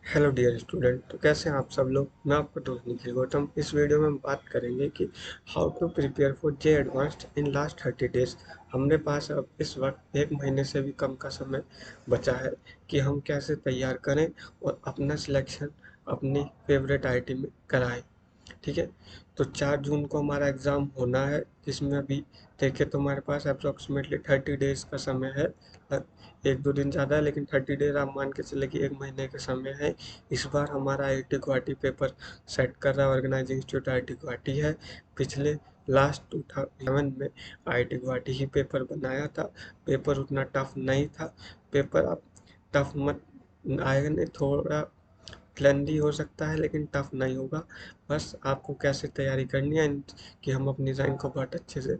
Hello dear student. तो कैसे हैं आप सब लोग। मैं आपका दोस्त निखिल गौतम। इस वीडियो में हम बात करेंगे कि how to prepare for JEE advanced in last 30 days. हमने पास अब इस वक्त एक महीने से भी कम का समय बचा है कि हम कैसे तैयार करें और अपना सिलेक्शन अपनी फेवरेट आईटी में कराएं। ठीक है। तो 4 जून को हमारा एग्ज़ाम होना है, जिसमें अभी देखें तो हमारे पास अप्रोक्सीमेटली 30 डेज़ का समय है। एक दो दिन ज़्यादा है, लेकिन 30 डेज आप मान के चले कि एक महीने का समय है। इस बार हमारा आईआईटी गुवाहाटी पेपर सेट कर रहा है, ऑर्गेनाइजिंग इंस्टीट्यूट आईआईटी गुवाहाटी है। पिछले लास्ट 2011 में आईआईटी गुवाहाटी ही पेपर बनाया था। पेपर उतना टफ नहीं था। पेपर अब टफ मत आएगा नहीं, थोड़ा लेंदी हो सकता है लेकिन टफ नहीं होगा। बस आपको कैसे तैयारी करनी है कि हम अपनी डिज़ाइन को बहुत अच्छे से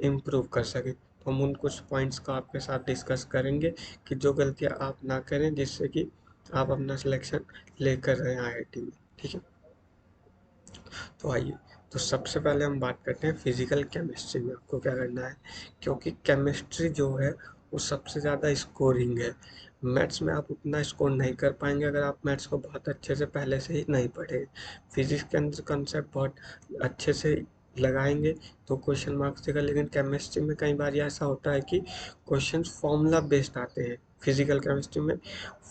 इम्प्रूव कर सकें। तो हम उन कुछ पॉइंट्स को आपके साथ डिस्कस करेंगे कि जो गलतियाँ आप ना करें, जिससे कि आप अपना सिलेक्शन लेकर रहें आईआईटी में। ठीक है। तो आइए, तो सबसे पहले हम बात करते हैं फिजिकल केमिस्ट्री में आपको क्या करना है, क्योंकि केमिस्ट्री जो है वो सबसे ज़्यादा स्कोरिंग है। मैथ्स में आप उतना स्कोर नहीं कर पाएंगे अगर आप मैथ्स को बहुत अच्छे से पहले से ही नहीं पढ़े। फिजिक्स के अंदर कंसेप्ट बहुत अच्छे से लगाएंगे तो क्वेश्चन मार्क्स देगा, लेकिन केमिस्ट्री में कई बार ऐसा होता है कि क्वेश्चन फॉर्मूला बेस्ड आते हैं। फिजिकल केमिस्ट्री में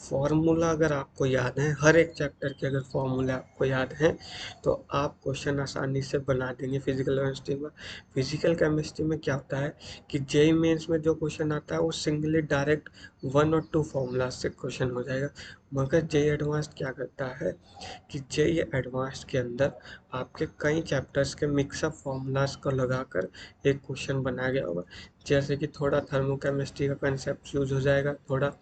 फॉर्मूला अगर आपको याद है, हर एक चैप्टर के अगर फॉर्मूला आपको याद है तो आप क्वेश्चन आसानी से बना देंगे फिजिकल केमिस्ट्री में। फिजिकल केमिस्ट्री में क्या होता है कि जेई मेंस में जो क्वेश्चन आता है वो सिंगली डायरेक्ट 1 और 2 फॉर्मूला से क्वेश्चन हो जाएगा। मगर जेई एडवांस्ड क्या करता है कि जेई एडवांस्ड के अंदर आपके कई चैप्टर्स के मिक्सअप फॉर्मूलाज को लगाकर एक क्वेश्चन बनाया गया होगा। जैसे कि थोड़ा थर्मोकेमिस्ट्री का कंसेप्ट यूज हो जाएगा, थोड़ा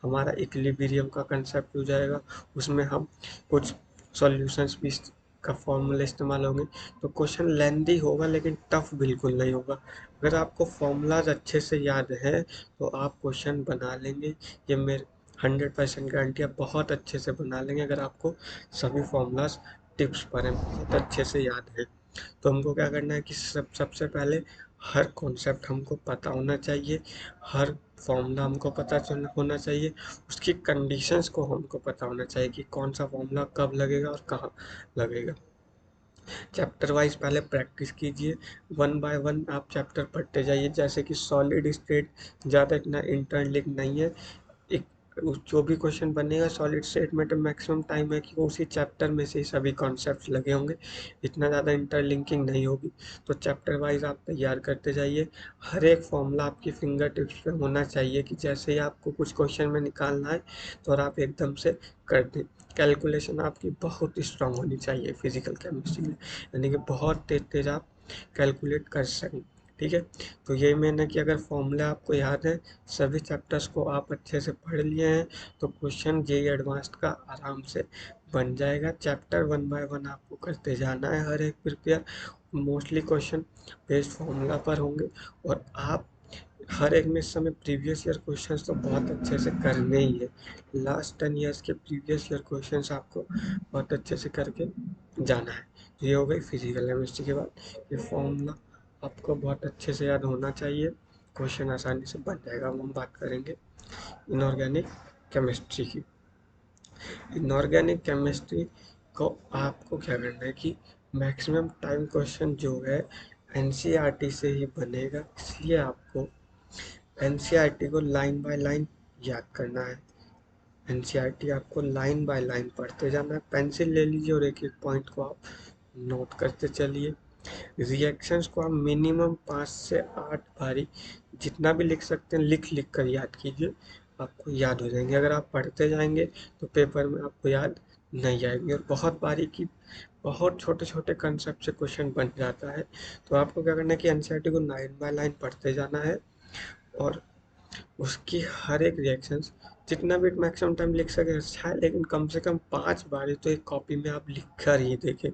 हमारा इक्विलिब्रियम का कंसेप्ट यूज जाएगा, उसमें हम कुछ सॉल्यूशंस भी का फॉर्मूला इस्तेमाल होंगे। तो क्वेश्चन लेंदी होगा लेकिन टफ बिल्कुल नहीं होगा। अगर आपको फॉर्मूलाज अच्छे से याद है तो आप क्वेश्चन बना लेंगे। ये मेरे 100% गारंटी, आप बहुत अच्छे से बना लेंगे अगर आपको सभी फॉर्मूलाज टिप्स पर हैं बहुत अच्छे से याद है। तो हमको क्या करना है कि सबसे पहले हर कॉन्सेप्ट हमको पता होना चाहिए, हर फॉर्मूला हमको पता होना चाहिए, उसकी कंडीशंस को हमको पता होना चाहिए कि कौन सा फॉर्मूला कब लगेगा और कहाँ लगेगा। चैप्टर वाइज पहले प्रैक्टिस कीजिए, वन बाय वन आप चैप्टर पढ़ते जाइए। जैसे कि सॉलिड स्टेट ज़्यादा इतना इंटरलिंक नहीं है। एक जो भी क्वेश्चन बनेगा सॉलिड स्टेट में तो मैक्सिमम टाइम है कि वो उसी चैप्टर में से ही सभी कॉन्सेप्ट्स लगे होंगे, इतना ज़्यादा इंटरलिंकिंग नहीं होगी। तो चैप्टर वाइज आप तैयार करते जाइए। हर एक फॉर्मूला आपकी फिंगर टिप्स पे होना चाहिए कि जैसे ही आपको कुछ क्वेश्चन में निकालना है तो और आप एकदम से कर दें। कैलकुलेशन आपकी बहुत स्ट्रांग होनी चाहिए फिजिकल केमिस्ट्री में, यानी कि बहुत तेज तेज आप कैलकुलेट कर सकें। ठीक है। तो यही मैंने कि अगर फॉर्मूला आपको याद है, सभी चैप्टर्स को आप अच्छे से पढ़ लिए हैं, तो क्वेश्चन जेई एडवांस्ड का आराम से बन जाएगा। चैप्टर वन बाय वन आपको करते जाना है, हर एक prepare. Mostly question based formula पर होंगे और आप हर एक में इस समय प्रीवियस ईयर क्वेश्चंस तो बहुत अच्छे से करने ही है। लास्ट 10 ईयर्स के प्रीवियस ईयर क्वेश्चंस आपको बहुत अच्छे से करके जाना है। तो ये हो गई फिजिकल केमिस्ट्री के बाद। ये फॉर्मूला आपको बहुत अच्छे से याद होना चाहिए, क्वेश्चन आसानी से बन जाएगा। अब हम बात करेंगे इनऑर्गेनिक केमिस्ट्री की। इनऑर्गेनिक केमिस्ट्री को आपको क्या करना है कि मैक्सिमम टाइम क्वेश्चन जो है एनसीईआरटी से ही बनेगा, इसलिए आपको एनसीईआरटी को लाइन बाय लाइन याद करना है। एनसीईआरटी आपको लाइन बाय लाइन पढ़ते जाना है। पेंसिल ले लीजिए और एक एक पॉइंट को आप नोट करते चलिए। रिएक्शंस को आप मिनिमम 5 से 8 बारी जितना भी लिख सकते हैं लिख लिख कर याद कीजिए, आपको याद हो जाएंगे। अगर आप पढ़ते जाएंगे तो पेपर में आपको याद नहीं आएगी। और बहुत बारीकी, बहुत छोटे छोटे कंसेप्ट से क्वेश्चन बन जाता है। तो आपको क्या करना है कि एनसीईआरटी को लाइन बाय लाइन पढ़ते जाना है और उसकी हर एक रिएक्शंस जितना भी मैक्सिमम टाइम लिख सके अच्छा है, लेकिन कम से कम 5 बारी तो एक कॉपी में आप लिख कर ही देखें।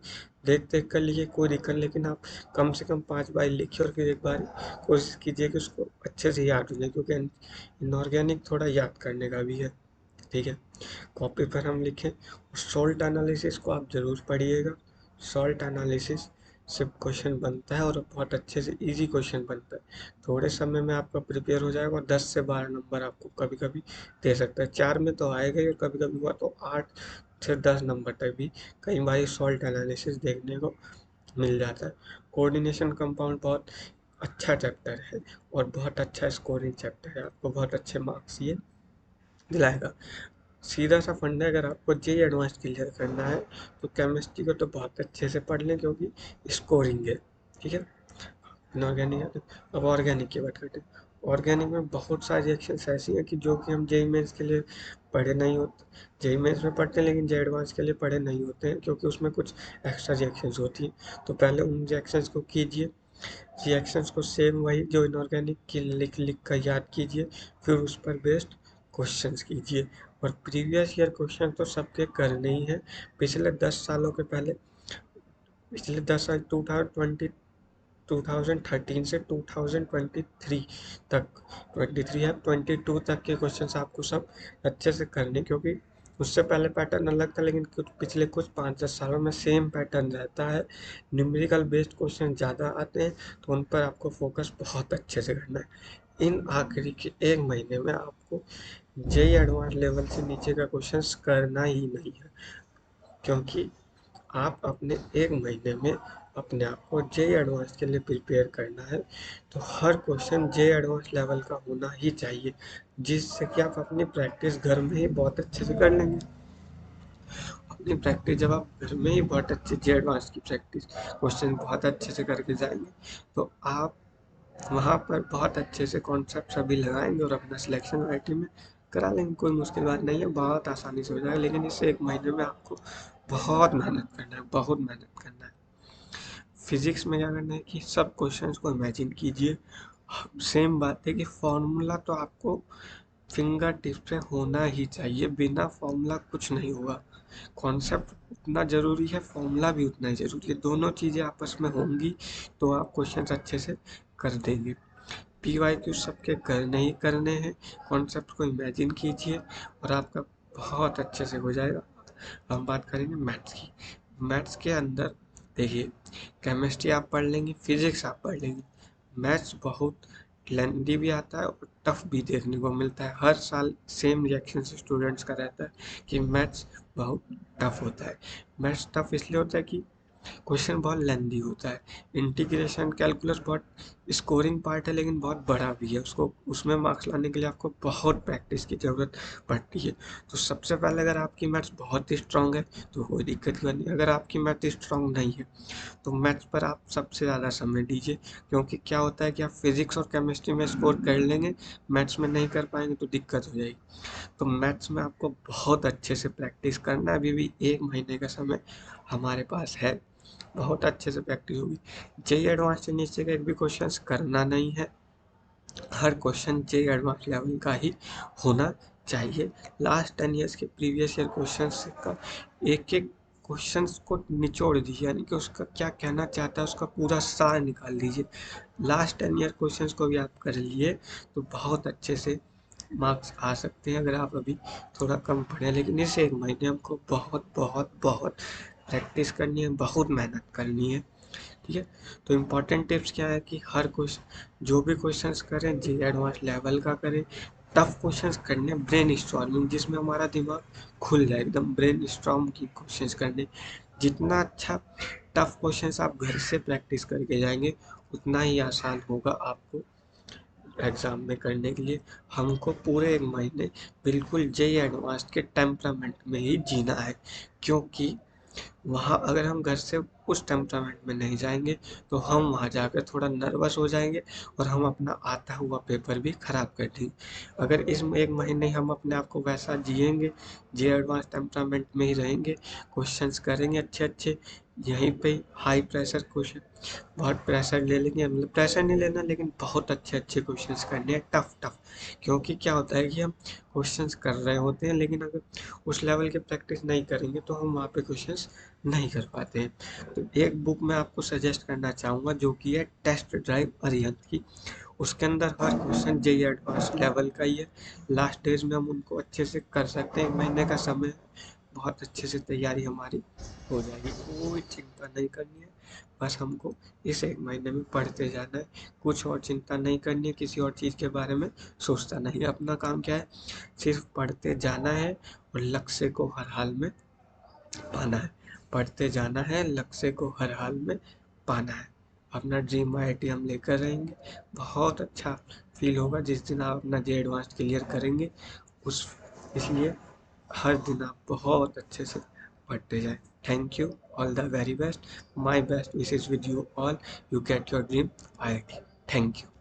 देख देख कर लिखिए कोई दिक्कत, लेकिन आप कम से कम 5 बारी लिखिए और फिर एक बार कोशिश कीजिए कि उसको अच्छे से याद हो जाए, क्योंकि इनऑर्गेनिक थोड़ा याद करने का भी है। ठीक है। कॉपी पर हम लिखें। सॉल्ट एनालिसिस को आप ज़रूर पढ़िएगा। सॉल्ट एनालिसिस से क्वेश्चन बनता है और बहुत अच्छे से इजी क्वेश्चन बनता है। थोड़े समय में आपका प्रिपेयर हो जाएगा और 10 से 12 नंबर आपको कभी कभी दे सकता है। 4 में तो आएगा ही और कभी कभी हुआ तो 8 से 10 नंबर तक भी कई बार सॉल्ट एनालिसिस देखने को मिल जाता है। कोऑर्डिनेशन कंपाउंड बहुत अच्छा चैप्टर है और बहुत अच्छा स्कोरिंग चैप्टर है, आपको बहुत अच्छे मार्क्स ये दिलाएगा। सीधा सा फंडा है, अगर आपको जेईई एडवांस क्लियर करना है तो केमिस्ट्री को तो बहुत अच्छे से पढ़ लें क्योंकि स्कोरिंग है, ठीक है। इनऑर्गेनिक, अब ऑर्गेनिक की बात करते हैं। ऑर्गेनिक में बहुत सारी रिएक्शंस ऐसी हैं कि जो कि हम जेईई मेंस के लिए पढ़े नहीं होते, जेईई मेंस में पढ़ते हैं लेकिन जेईई एडवांस के लिए पढ़े नहीं होते हैं क्योंकि उसमें कुछ एक्स्ट्रा रिएक्शंस होती हैं। तो पहले उन रिएक्शंस को कीजिए, रिएक्शंस को सेम वही जो इनऑर्गेनिक की लिख लिख कर याद कीजिए, फिर उस पर बेस्ड क्वेश्चंस कीजिए। और प्रीवियस ईयर क्वेश्चन तो सबके करने ही हैं। पिछले 10 सालों के पहले, पिछले 10 साल 2013 से 2023 तक, 23 है 22 तक के क्वेश्चंस आपको सब अच्छे से करने, क्योंकि उससे पहले पैटर्न अलग था लेकिन कुछ पिछले कुछ 5-10 सालों में सेम पैटर्न रहता है। न्यूमेरिकल बेस्ड क्वेश्चन ज़्यादा आते हैं तो उन पर आपको फोकस बहुत अच्छे से करना है। इन आखिरी के 1 महीने में आपको जेईई एडवांस लेवल से नीचे का क्वेश्चंस करना ही नहीं है, क्योंकि आप अपने 1 महीने में अपने आप को जेईई एडवांस के लिए प्रिपेयर करना है। तो हर क्वेश्चन जेईई एडवांस लेवल का होना ही चाहिए, जिससे कि आप अपनी प्रैक्टिस घर में ही बहुत अच्छे से कर लेंगे। अपनी प्रैक्टिस जब आप घर में ही बहुत अच्छे जेईई एडवांस की प्रैक्टिस क्वेश्चन बहुत अच्छे से करके जाएंगे तो आप वहाँ पर बहुत अच्छे से कॉन्सेप्ट सभी लगाएंगे और अपना सिलेक्शन आईटी में करा लेंगे। कोई मुश्किल बात नहीं है, बहुत आसानी से हो जाएगा, लेकिन इस 1 महीने में आपको बहुत मेहनत करना है, बहुत मेहनत करना है। फिजिक्स में क्या करना है कि सब क्वेश्चंस को इमेजिन कीजिए। सेम बात है कि फॉर्मूला तो आपको फिंगर टिप पे होना ही चाहिए, बिना फॉर्मूला कुछ नहीं होगा। कॉन्सेप्ट उतना ज़रूरी है, फॉर्मूला भी उतना ही ज़रूरी है, दोनों चीज़ें आपस में होंगी तो आप क्वेश्चंस अच्छे से कर देंगे। पीवाईक्यू सबके करने ही करने हैं, कॉन्सेप्ट को इमेजिन कीजिए और आपका बहुत अच्छे से हो जाएगा। हम बात करेंगे मैथ्स की। मैथ्स के अंदर देखिए, केमिस्ट्री आप पढ़ लेंगे, फिजिक्स आप पढ़ लेंगे, मैथ्स बहुत लेंदी भी आता है और टफ भी देखने को मिलता है। हर साल सेम रिएक्शन स्टूडेंट्स का रहता है कि मैथ्स बहुत टफ होता है। मैथ्स टफ इसलिए होता है कि क्वेश्चन बहुत लेंदी होता है। इंटीग्रेशन कैलकुलस बहुत स्कोरिंग पार्ट है लेकिन बहुत बड़ा भी है, उसको उसमें मार्क्स लाने के लिए आपको बहुत प्रैक्टिस की ज़रूरत पड़ती है। तो सबसे पहले अगर आपकी मैथ्स बहुत ही स्ट्रांग है तो कोई दिक्कत की बात नहीं। अगर आपकी मैथ स्ट्रांग नहीं है तो मैथ्स पर आप सबसे ज़्यादा समय दीजिए, क्योंकि क्या होता है कि आप फिजिक्स और केमिस्ट्री में स्कोर कर लेंगे, मैथ्स में नहीं कर पाएंगे तो दिक्कत हो जाएगी। तो मैथ्स में आपको बहुत अच्छे से प्रैक्टिस करना है। अभी भी 1 महीने का समय हमारे पास है, बहुत अच्छे से प्रैक्टिस होगी। जेईई एडवांस से नीचे का एक भी क्वेश्चन करना नहीं है, हर क्वेश्चन जेईई एडवांस लेवल का ही होना चाहिए। लास्ट 10 ईयर्स के प्रीवियस ईयर क्वेश्चन का एक एक क्वेश्चंस को निचोड़ दीजिए, यानी कि उसका क्या कहना चाहता है उसका पूरा सार निकाल दीजिए। लास्ट 10 ईयर क्वेश्चंस को भी आप कर लिए तो बहुत अच्छे से मार्क्स आ सकते हैं, अगर आप अभी थोड़ा कम पढ़े। लेकिन इस 1 महीने हमको बहुत बहुत बहुत प्रैक्टिस करनी है, बहुत मेहनत करनी है, ठीक है। तो इम्पॉर्टेंट टिप्स क्या है कि हर क्वेश्चन, जो भी क्वेश्चंस करें जेईई एडवांस लेवल का करें। टफ क्वेश्चंस करने, ब्रेन स्टॉर्मिंग जिसमें हमारा दिमाग खुल जाए, एकदम ब्रेन स्टॉर्म की क्वेश्चंस करने। जितना अच्छा टफ क्वेश्चंस आप घर से प्रैक्टिस करके जाएंगे उतना ही आसान होगा आपको एग्ज़ाम में करने के लिए। हमको पूरे 1 महीने बिल्कुल जेईई एडवांस के टेम्परामेंट में ही जीना है, क्योंकि वहाँ अगर हम घर से उस टेम्परामेंट में नहीं जाएंगे तो हम वहाँ जाकर थोड़ा नर्वस हो जाएंगे और हम अपना आता हुआ पेपर भी ख़राब कर देंगे। अगर इस 1 महीने हम अपने आप को वैसा जिएंगे, जेईई एडवांस टेम्परामेंट में ही रहेंगे, क्वेश्चंस करेंगे अच्छे अच्छे, यहीं पे हाई प्रेशर क्वेश्चन, बहुत प्रेशर ले लेंगे, मतलब प्रेशर नहीं लेना लेकिन बहुत अच्छे अच्छे क्वेश्चंस करने हैं, टफ टफ। क्योंकि क्या होता है कि हम क्वेश्चंस कर रहे होते हैं लेकिन अगर उस लेवल की प्रैक्टिस नहीं करेंगे तो हम वहाँ पे क्वेश्चंस नहीं कर पाते हैं। तो एक बुक मैं आपको सजेस्ट करना चाहूँगा जो कि है टेस्ट ड्राइव अरिहंत की। उसके अंदर हर क्वेश्चन जेईई एडवांस लेवल का ही है। लास्ट डेज में हम उनको अच्छे से कर सकते हैं, 1 महीने का समय, बहुत अच्छे से तैयारी हमारी हो जाएगी, कोई चिंता नहीं करनी है। बस हमको इस 1 महीने में पढ़ते जाना है, कुछ और चिंता नहीं करनी है, किसी और चीज़ के बारे में सोचना नहीं है। अपना काम क्या है, सिर्फ पढ़ते जाना है और लक्ष्य को हर हाल में पाना है, पढ़ते जाना है, लक्ष्य को हर हाल में पाना है। अपना ड्रीम IIT हम लेकर रहेंगे। बहुत अच्छा फील होगा जिस दिन आप अपना जे एडवांस्ड क्लियर करेंगे। उस इसलिए हर दिन आप बहुत अच्छे से पढ़ते जाएं। Thank you, all the very best, my best wishes with you all, you get your dream IIT। Thank you.